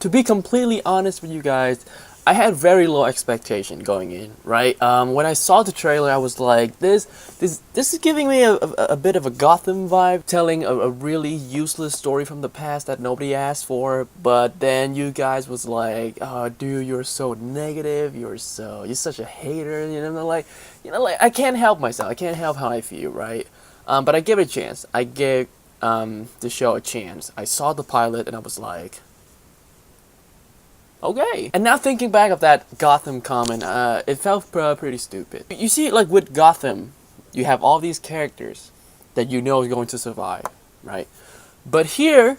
To be completely honest with you guys, I had very low expectation going in, right? When I saw the trailer, I was like, this is giving me a bit of a Gotham vibe, telling a really useless story from the past that nobody asked for. But then you guys was like, oh, dude, you're so negative, you're such a hater, like I can't help myself, I can't help how I feel, right? But I give it a chance. I gave the show a chance. I saw the pilot and I was like, okay. And now thinking back of that Gotham comment, it felt pretty stupid. You see, like with Gotham, you have all these characters that you know is going to survive, right? But here,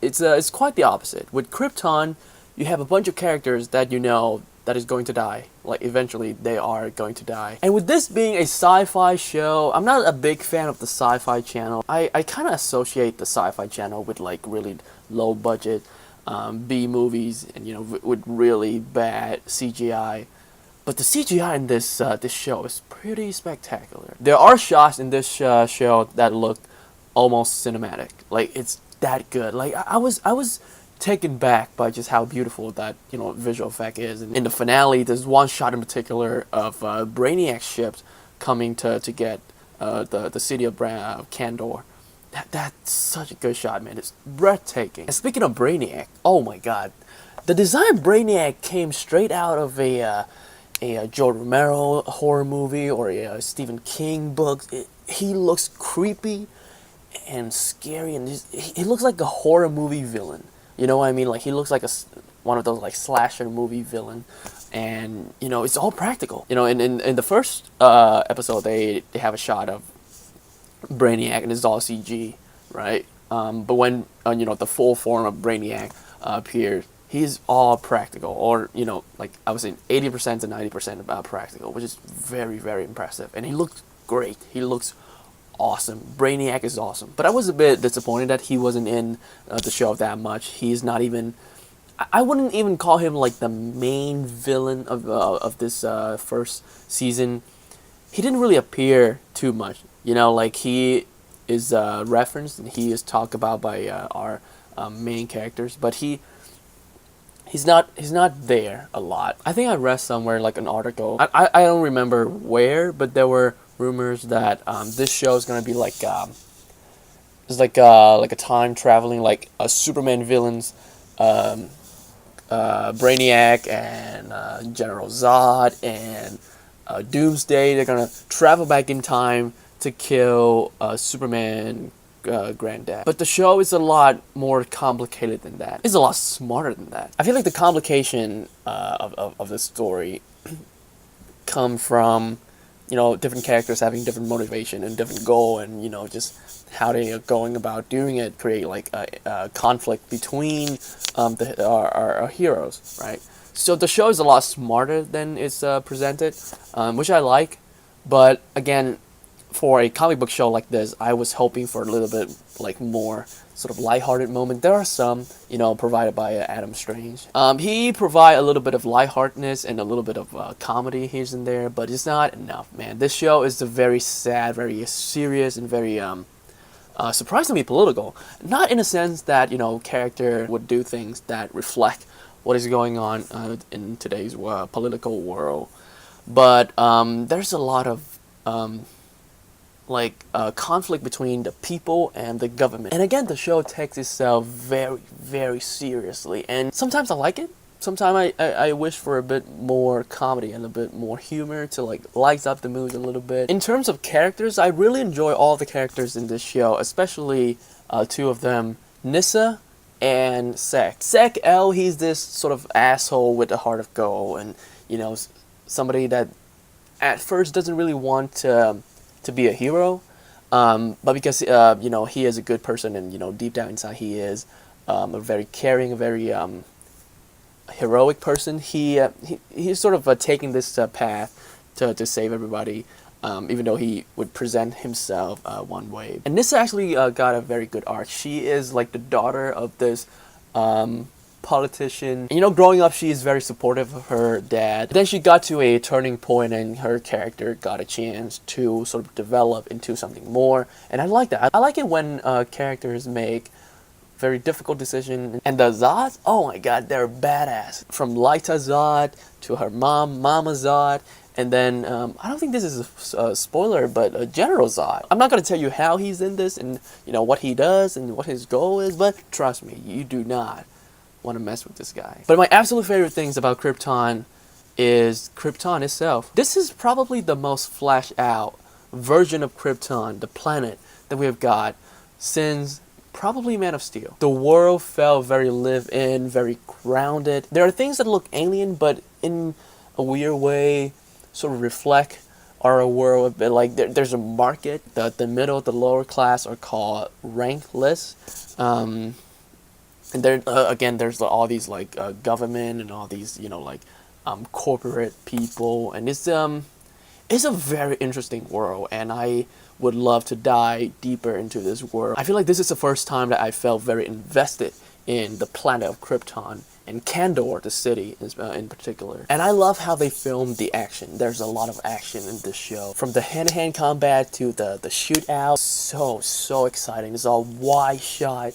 it's quite the opposite. With Krypton, you have a bunch of characters that you know that is going to die. Like eventually, they are going to die. And with this being a sci-fi show, I'm not a big fan of the Sci-Fi Channel. I kind of associate the Sci-Fi Channel with like really low budget B movies and with really bad CGI. But the CGI in this show is pretty spectacular. There are shots in this show that look almost cinematic. Like it's that good. Like I was taken back by just how beautiful that visual effect is. And in the finale, there's one shot in particular of Brainiac ships coming to get the city of Kandor. That's such a good shot, man. It's breathtaking. And speaking of Brainiac, oh my god, the design of Brainiac came straight out of a Joe Romero horror movie or a Stephen King book. He looks creepy and scary, and he looks like a horror movie villain. You know what I mean? Like he looks like one of those like slasher movie villain, and it's all practical. In the first episode, they have a shot of Brainiac and it's all CG, right? But when the full form of Brainiac appears, he's all practical, or like I was saying, 80% to 90% about practical, which is very, very impressive. And he looks great. He looks awesome. Brainiac is awesome. But I was a bit disappointed that he wasn't in the show that much. He's not even. I wouldn't even call him like the main villain of this first season. He didn't really appear too much. Like he is referenced and he is talked about by our main characters, but he's not there a lot. I think I read somewhere like an article. I don't remember where, but there were rumors that this show is gonna be like it's like a time traveling like a Superman villains, Brainiac and General Zod and Doomsday. They're gonna travel back in time to kill Superman granddad. But the show is a lot more complicated than that. It's a lot smarter than that. I feel like the complication of the story come from different characters having different motivation and different goal, and just how they are going about doing it, create like a conflict between our heroes, right? So the show is a lot smarter than it's presented, which I like. But again, for a comic book show like this, I was hoping for a little bit like more sort of lighthearted moment. There are some, provided by Adam Strange. He provide a little bit of lightheartedness and a little bit of comedy here and there, but it's not enough, man. This show is a very sad, very serious, and very surprisingly political. Not in a sense that character would do things that reflect what is going on in today's political world, but there's a lot of conflict between the people and the government. And again, the show takes itself very, very seriously. And sometimes I like it. Sometimes I wish for a bit more comedy and a bit more humor to light up the mood a little bit. In terms of characters, I really enjoy all the characters in this show, especially two of them, Nyssa and Sek. Sek L, he's this sort of asshole with a heart of gold, and somebody that at first doesn't really want to be a hero, but because he is a good person, and deep down inside he is a very caring, a very heroic person. He's sort of taking this path to save everybody, even though he would present himself one way. And Nyssa actually got a very good arc. She is like the daughter of this politician. Growing up, she is very supportive of her dad. Then she got to a turning point, and her character got a chance to sort of develop into something more. And I like that. I like it when characters make very difficult decision. And the Zods, oh my god, they're badass. From Lyta Zod to her mom, Mama Zod, and then I don't think this is a spoiler, but General Zod. I'm not gonna tell you how he's in this and what he does and what his goal is, but trust me, you do not want to mess with this guy. But my absolute favorite things about Krypton is Krypton itself. This is probably the most fleshed out version of Krypton, the planet that we have got since probably Man of Steel. The world felt very live-in, very grounded. There are things that look alien, but in a weird way sort of reflect our world a bit. Like there's a market. The middle, the lower class are called rankless. And there again, there's all these like government and all these corporate people, and it's a very interesting world, and I would love to dive deeper into this world. I feel like this is the first time that I felt very invested in the planet of Krypton and Kandor, the city in particular. And I love how they filmed the action. There's a lot of action in this show, from the hand-to-hand combat to the shootout. So exciting. It's all wide shot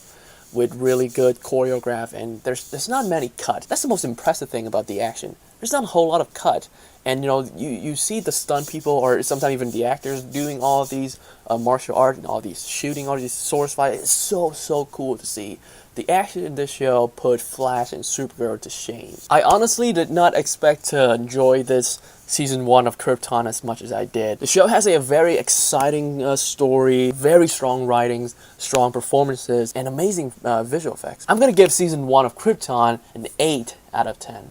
with really good choreograph, and there's not many cuts. That's the most impressive thing about the action. There's not a whole lot of cut, and you see the stunt people or sometimes even the actors doing all of these martial art and all these shooting, all these sword fights. It's so cool to see. The action in this show put Flash and Supergirl to shame. I honestly did not expect to enjoy this season 1 of Krypton as much as I did. The show has a very exciting story, very strong writings, strong performances, and amazing visual effects. I'm gonna give season 1 of Krypton an 8 out of 10.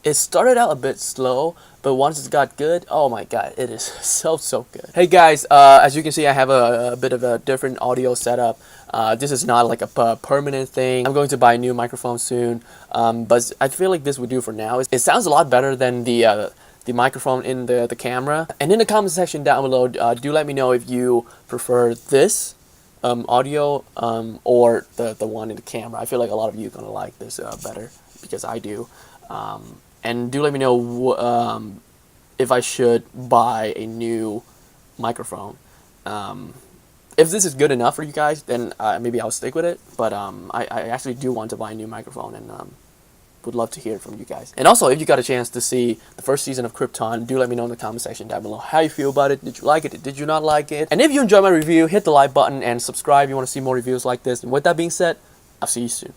It started out a bit slow, but once it got good, oh my god, it is so good. Hey guys, as you can see, I have a bit of a different audio setup. This is not like a permanent thing. I'm going to buy a new microphone soon, but I feel like this would do for now. It sounds a lot better than the microphone in the camera. And in the comment section down below, do let me know if you prefer this audio or the one in the camera. I feel like a lot of you are gonna like this better, because I do. And do let me know if I should buy a new microphone. If this is good enough for you guys, then maybe I'll stick with it. But I actually do want to buy a new microphone, and would love to hear from you guys. And also, if you got a chance to see the first season of Krypton, do let me know in the comment section down below how you feel about it. Did you like it? Did you not like it? And if you enjoyed my review, hit the like button and subscribe if you want to see more reviews like this. And with that being said, I'll see you soon.